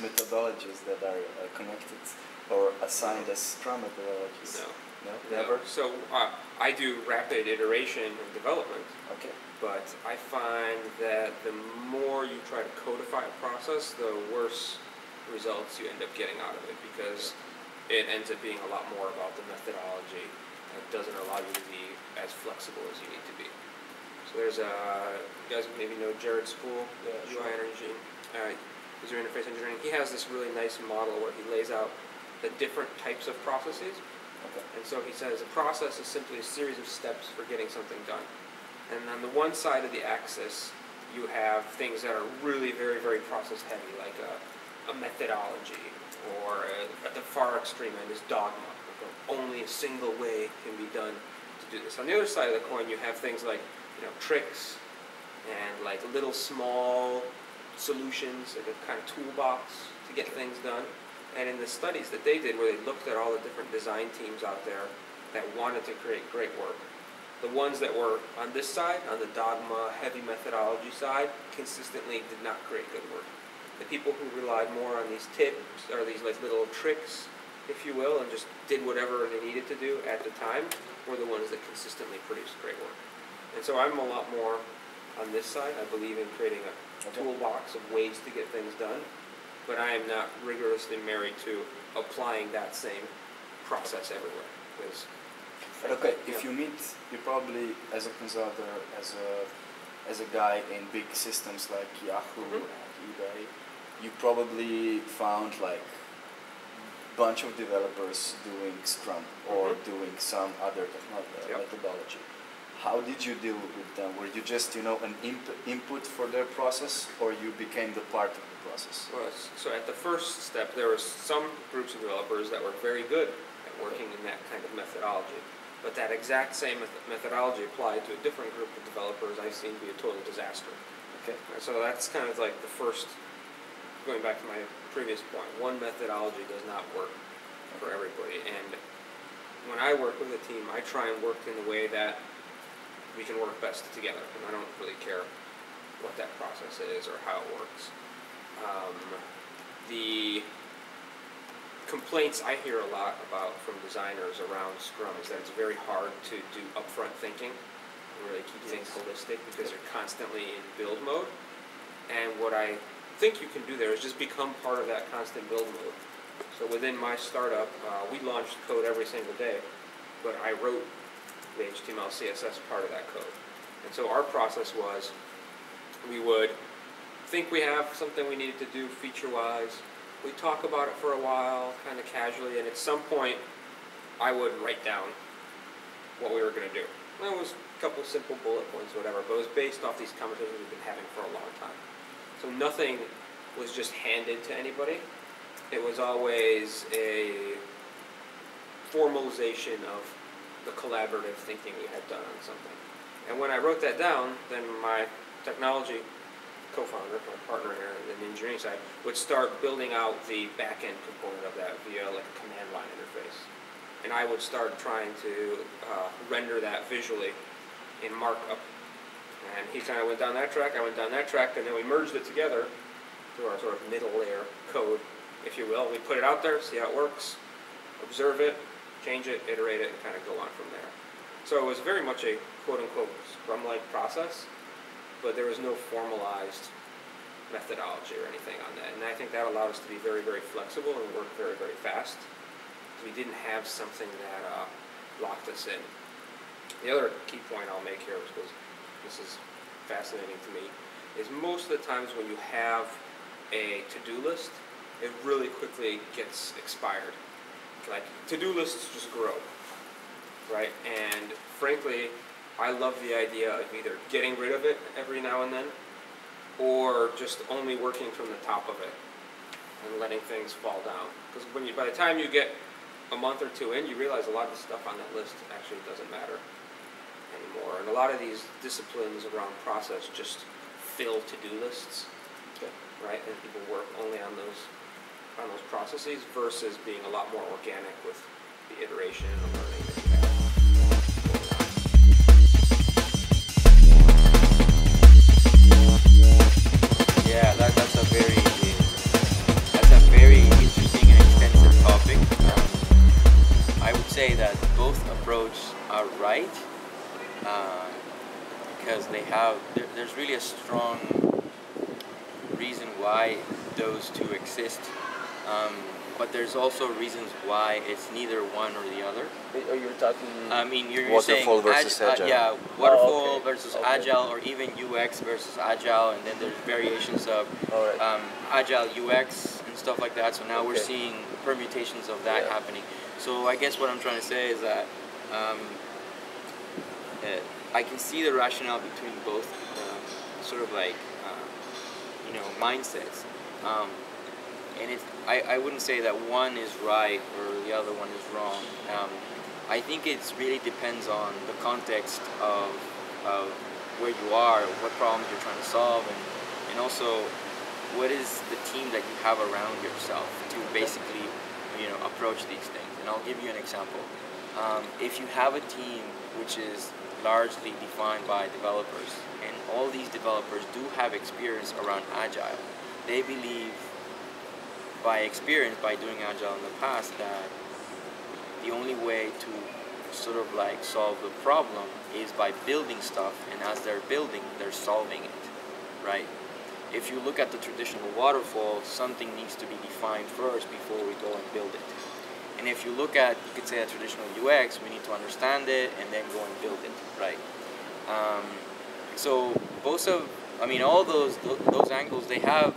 methodologies that are connected or assigned as Scrum methodologies? No. No? Never? So I do rapid iteration and development. Okay. But I find that the more you try to codify a process, the worse results you end up getting out of it, because it ends up being a lot more about the methodology. It doesn't allow you to be as flexible as you need to be. So there's you guys maybe know Jared Spool, the UI Energy, user interface engineering. He has this really nice model where he lays out the different types of processes. Okay. And so he says a process is simply a series of steps for getting something done. And on the one side of the axis, you have things that are really very, very process heavy, like a methodology, or at the far extreme end is dogma. Only a single way can be done to do this. On the other side of the coin, you have things like tricks and like little small solutions, like a kind of toolbox to get things done. And in the studies that they did, where they looked at all the different design teams out there that wanted to create great work, the ones that were on this side, on the dogma, heavy methodology side, consistently did not create good work. The people who relied more on these tips, or these like little tricks, if you will, and just did whatever they needed to do at the time, were the ones that consistently produced great work. And so I'm a lot more on this side. I believe in creating a toolbox of ways to get things done, but I am not rigorously married to applying that same process everywhere. Because but okay, if you meet, you probably, as a consultant, as a guy in big systems like Yahoo and eBay, you probably found like bunch of developers doing Scrum or doing some other methodology. How did you deal with them? Were you just an input for their process, or you became the part of the process? Well, so at the first step, there were some groups of developers that were very good at working in that kind of methodology. But that exact same methodology applied to a different group of developers I've seen be a total disaster. Okay. So that's kind of like the first, going back to my previous point, one methodology does not work for everybody. And when I work with a team, I try and work in the way that we can work best together. And I don't really care what that process is or how it works. The complaints I hear a lot about from designers around Scrum is that it's very hard to do upfront thinking and really keep things holistic, because you're constantly in build mode. And what I think you can do there is just become part of that constant build mode. So within my startup, we launched code every single day, but I wrote the HTML, CSS part of that code. And so our process was, we would think we have something we needed to do feature-wise. We'd talk about it for a while, kind of casually, and at some point, I would write down what we were going to do. And it was a couple simple bullet points, whatever, but it was based off these conversations we've been having for a long time. So nothing was just handed to anybody. It was always a formalization of the collaborative thinking we had done on something. And when I wrote that down, then my technology co-founder, my partner here on the engineering side, would start building out the backend component of that via like a command line interface. And I would start trying to render that visually in markup. And he kind of went down that track, I went down that track, and then we merged it together to our sort of middle layer code, if you will. We put it out there, see how it works, observe it, change it, iterate it, and kind of go on from there. So it was very much a quote-unquote Scrum-like process, but there was no formalized methodology or anything on that. And I think that allowed us to be very, very flexible and work very, very fast. We didn't have something that locked us in. The other key point I'll make here, because this is fascinating to me, is most of the times when you have a to-do list, it really quickly gets expired. Like, to-do lists just grow, right? And frankly, I love the idea of either getting rid of it every now and then, or just only working from the top of it and letting things fall down. Because by the time you get a month or two in, you realize a lot of the stuff on that list actually doesn't matter anymore. And a lot of these disciplines around process just fill to-do lists, right? And people work only on those processes versus being a lot more organic with the iteration and the learning that you have. Yeah, that's a say that both approaches are right, because there's really a strong reason why those two exist, but there's also reasons why it's neither one or the other. Are you talking? I mean, you're Waterfall saying versus agile. yeah, waterfall okay. versus Okay. agile, or even UX versus agile, and then there's variations of agile UX and stuff like that. So now we're seeing permutations of that happening. So I guess what I'm trying to say is that I can see the rationale between both sort of like mindsets, and I wouldn't say that one is right or the other one is wrong. I think it really depends on the context of where you are, what problems you're trying to solve, and also what is the team that you have around yourself to basically approach these things. And I'll give you an example. If you have a team which is largely defined by developers, and all these developers do have experience around agile, they believe by experience, by doing agile in the past, that the only way to sort of like solve the problem is by building stuff, and as they're building, they're solving it, right? If you look at the traditional waterfall, something needs to be defined first before we go and build it. And if you look at, you could say, a traditional UX, we need to understand it and then go and build it, right? So all those angles, they have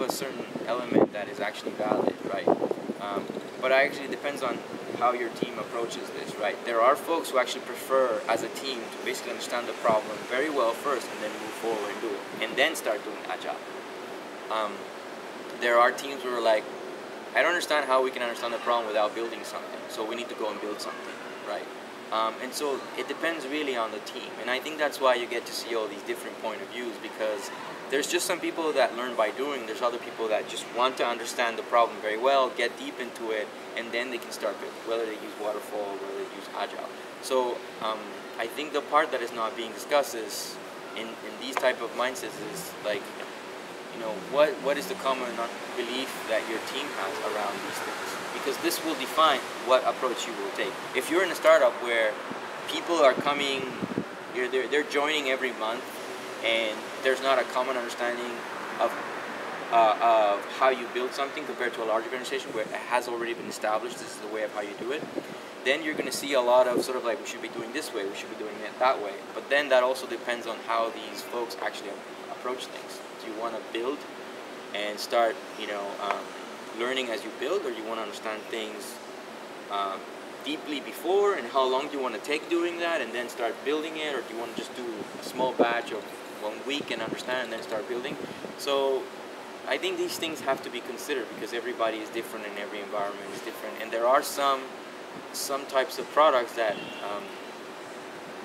a certain element that is actually valid, right? But it actually depends on how your team approaches this, right? There are folks who actually prefer, as a team, to basically understand the problem very well first and then move forward and do it, and then start doing agile. There are teams who are like, I don't understand how we can understand the problem without building something, so we need to go and build something, right? And so it depends really on the team, and I think that's why you get to see all these different point of views, because there's just some people that learn by doing, there's other people that just want to understand the problem very well, get deep into it, and then they can start building, whether they use waterfall, whether they use agile. So I think the part that is not being discussed is, in these type of mindsets, is like, what is the common belief that your team has around these things? Because this will define what approach you will take. If you're in a startup where people are coming, they're joining every month, and there's not a common understanding of how you build something compared to a larger organization where it has already been established, this is the way of how you do it, then you're going to see a lot of sort of like, we should be doing this way, we should be doing it that way. But then that also depends on how these folks actually approach things. Do you want to build and start, learning as you build, or do you want to understand things deeply before, and how long do you want to take doing that and then start building it, or do you want to just do a small batch of 1 week and understand and then start building? So I think these things have to be considered, because everybody is different and every environment is different, and there are some types of products that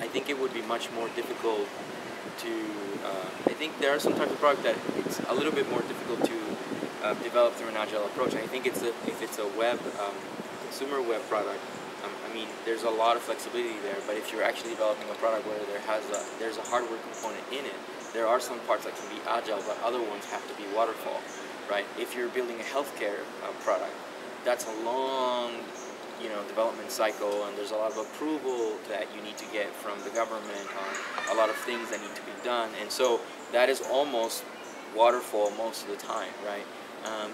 I think it would be much more difficult to I think there are some types of products that it's a little bit more difficult to develop through an agile approach. I think if it's a web consumer web product, there's a lot of flexibility there, but if you're actually developing a product where there's a hardware component in it, there are some parts that can be agile, but other ones have to be waterfall, right? If you're building a healthcare product, that's a long development cycle, and there's a lot of approval that you need to get from the government on a lot of things that need to be done, and so that is almost waterfall most of the time, right?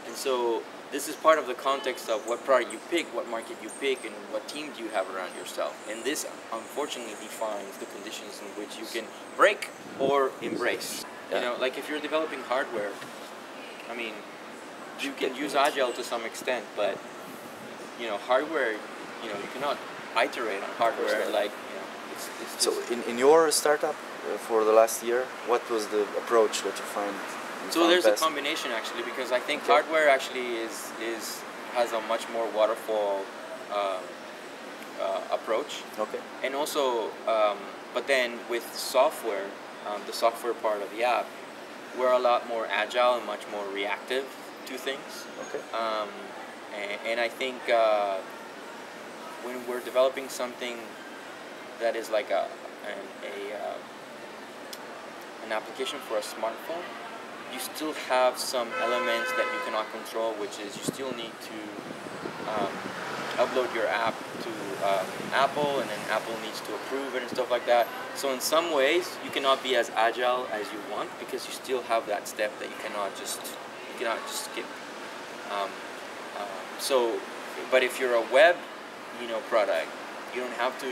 And so this is part of the context of what product you pick, what market you pick, and what team do you have around yourself. And this, unfortunately, defines the conditions in which you can break or embrace. Yeah. Like if you're developing hardware, you can use agile to some extent, but hardware, you cannot iterate on hardware like, it's just... So in your startup for the last year, what was the approach that you found? So there's a combination actually, because I think hardware actually has a much more waterfall approach. Okay. And also, but then with software, the software part of the app, we're a lot more agile and much more reactive to things. Okay. And I think when we're developing something that is like an application for a smartphone, you still have some elements that you cannot control, which is you still need to upload your app to Apple, and then Apple needs to approve it and stuff like that. So in some ways, you cannot be as agile as you want because you still have that step that you cannot just skip. But if you're a web, product, you don't have to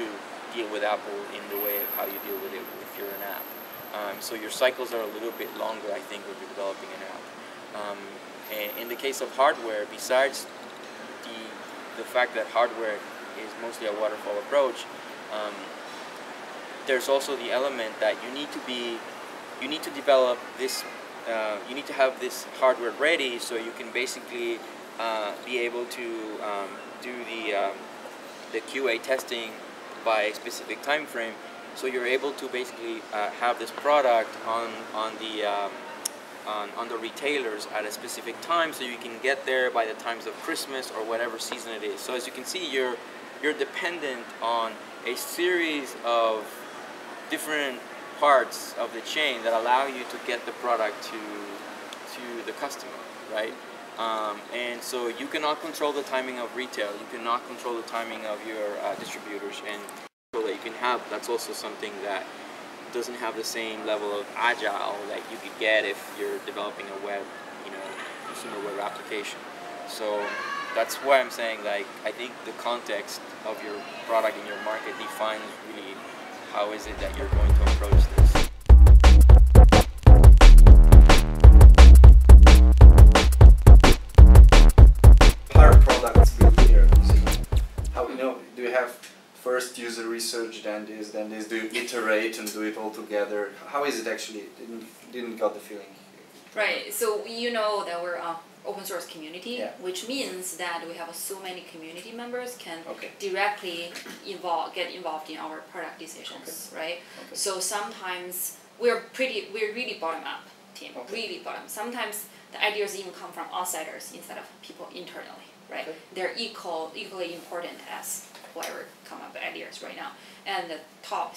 deal with Apple in the way of how you deal with it if you're an app. So your cycles are a little bit longer, I think, when you're developing an app. And in the case of hardware, besides the fact that hardware is mostly a waterfall approach, there's also the element that you need to develop this, you need to have this hardware ready so you can basically be able to do the QA testing by a specific time frame. So you're able to basically have this product on the retailers at a specific time, so you can get there by the times of Christmas or whatever season it is. So as you can see, you're dependent on a series of different parts of the chain that allow you to get the product to the customer, right? And so you cannot control the timing of retail. You cannot control the timing of your distributors, and so that you can have, that's also something that doesn't have the same level of agile that you could get if you're developing a web, consumer web application. So that's why I'm saying, like, I think the context of your product in your market defines really how is it that you're going to approach this. How are products built here at Mozilla? How, do you have first user research, then this, do you iterate and do it all together? How is it actually? Didn't got the feeling. Right, so you know that we're an open source community, Yeah. which means that we have so many community members can Okay. directly get involved in our product decisions, right? Okay. So sometimes we're really bottom up team, Okay. really bottom. Sometimes the ideas even come from outsiders instead of people internally, right? Okay. They're equally important as whoever come up with ideas right now. And the top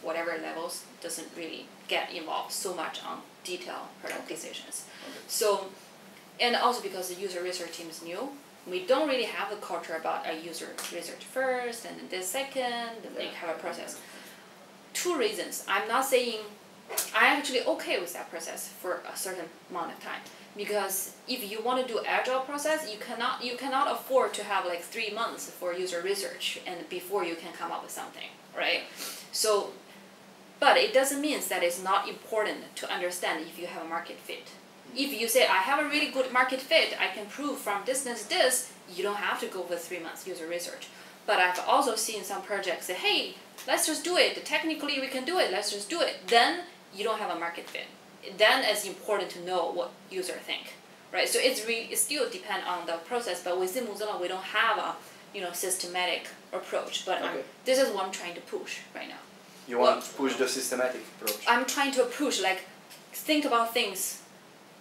whatever levels doesn't really get involved so much on detailed product decisions. Okay. So, and also because the user research team is new, we don't really have the culture about a user research first and then this second, and then have a process. Two reasons. I'm not saying I'm actually okay with that process for a certain amount of time. Because if you want to do agile process, you cannot afford to have like 3 months for user research and before you can come up with something, right? So, but it doesn't mean that it's not important to understand if you have a market fit. If you say I have a really good market fit, I can prove from this, you don't have to go with 3 months user research. But I've also seen some projects say, hey, let's just do it. Technically we can do it. Let's just do it. Then you don't have a market fit. Then it's important to know what user think, right? So it still depends on the process, but within Mozilla we don't have a systematic approach. But Okay. this is what I'm trying to push right now. You want to push the systematic approach? I'm trying to push, like, think about things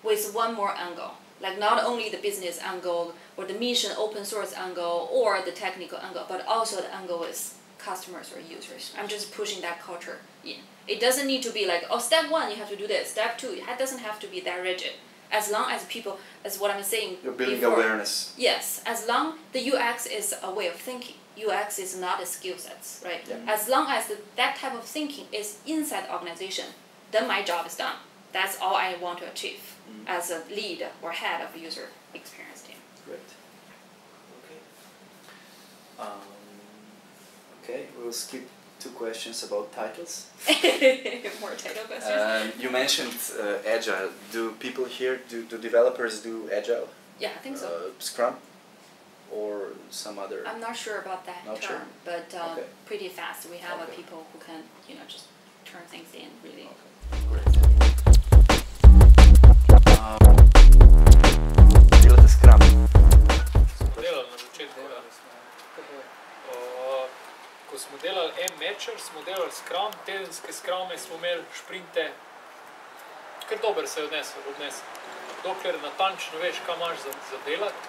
with one more angle. Like not only the business angle or the mission open source angle or the technical angle, but also the angle with customers or users. I'm just pushing that culture in. It doesn't need to be like, oh, step 1 you have to do this, step 2, it doesn't have to be that rigid. As long as people, as what I'm saying You're building before, awareness. Yes, as long the UX is a way of thinking. UX is not a skill sets, right? Yeah. As long as that type of thinking is inside the organization, then my job is done. That's all I want to achieve as a lead or head of a user experience team. Great. Okay. Okay, we'll skip 2 questions about titles. More title questions? You mentioned agile. Do people here, do developers do agile? Yeah, I think so. Scrum? Or some other? I'm not sure about that Not term, sure? but Okay. pretty fast. We have Okay. people who can, just turn things in really. Okay, great. Delate Scrum. Smo delali na začetku, ja. Ko smo delali M-Matcher, smo delali Scrum, tedenske Scrume smo imeli šprinte, kar dober se je odnesel. Dokler natančno veš, kaj imaš za delati,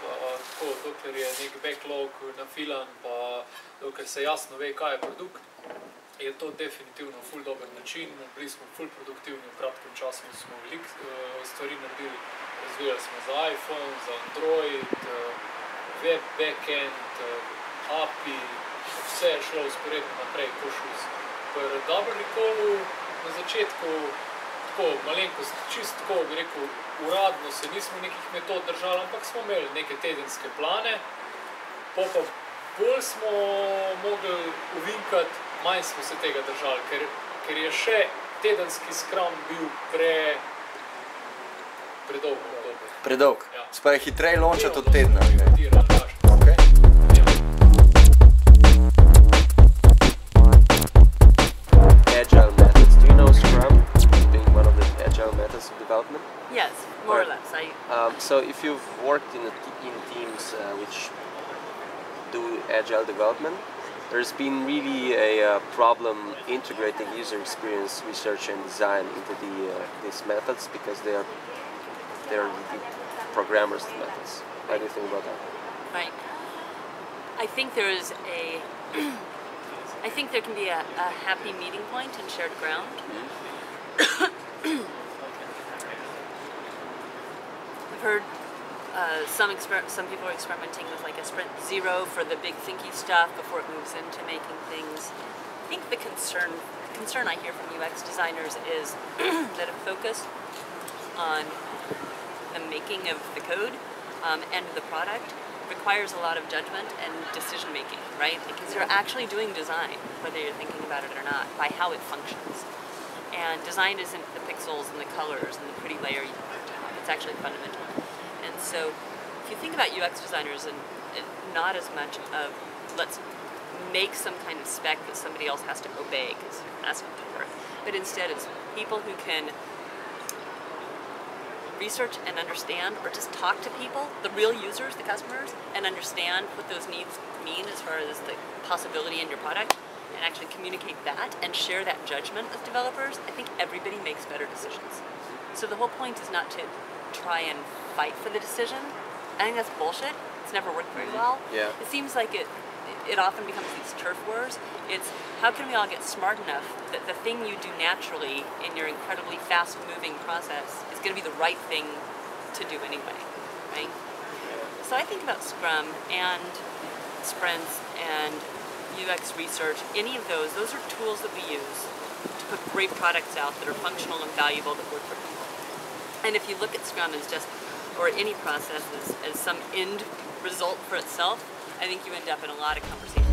dokler je nek backlog nafilan, pa dokler se jasno ve, kaj je produkt, je to definitivno ful dober način. Bili smo ful produktivni, v kratkem času smo veliko stvari naredili. Razvijali smo za iPhone, za Android, web, backend, API, vse je šlo usporedno naprej, push-use. Pri double recallu na začetku tako malenkost, čist tako, bi rekel, uradno se nismo nekih metod držali, ampak smo imeli neke tedenske plane, pa bolj smo mogli uvinkati, manj smo se tega držali, ker je še tedenski Scrum bil predolg obdobje. Predolg. Ja. Spaj je hitrej launčati od tedna. Okay. Agile methods. Do you know Scrum being one of the agile methods of development? Yes, more or less. So if you've worked in teams which do agile development, there's been really a problem integrating user experience research and design into these methods because they're the programmers' methods. How do you think about that? Right. I think there is I think there can be a happy meeting point and shared ground. I've heard some people are experimenting with like a sprint 0 for the big thinky stuff before it moves into making things. I think the concern I hear from UX designers is that a focus on the making of the code and the product requires a lot of judgment and decision making, right? Because you're actually doing design, whether you're thinking about it or not, by how it functions. And design isn't the pixels and the colors and the pretty layer you put on top. It's actually fundamental. And so if you think about UX designers and not as much of let's make some kind of spec that somebody else has to obey because you're asking for it, but instead it's people who can research and understand, or just talk to people, the real users, the customers, and understand what those needs mean as far as the possibility in your product, and actually communicate that and share that judgment with developers, I think everybody makes better decisions. So the whole point is not to try and fight for the decision. I think that's bullshit. It's never worked very well. Yeah. It seems like it often becomes these turf wars. It's how can we all get smart enough that the thing you do naturally in your incredibly fast-moving process is going to be the right thing to do anyway, right? So I think about Scrum and sprints and UX research, any of those are tools that we use to put great products out that are functional and valuable that work for people. And if you look at Scrum as just, or any process as some end result for itself, I think you end up in a lot of conversations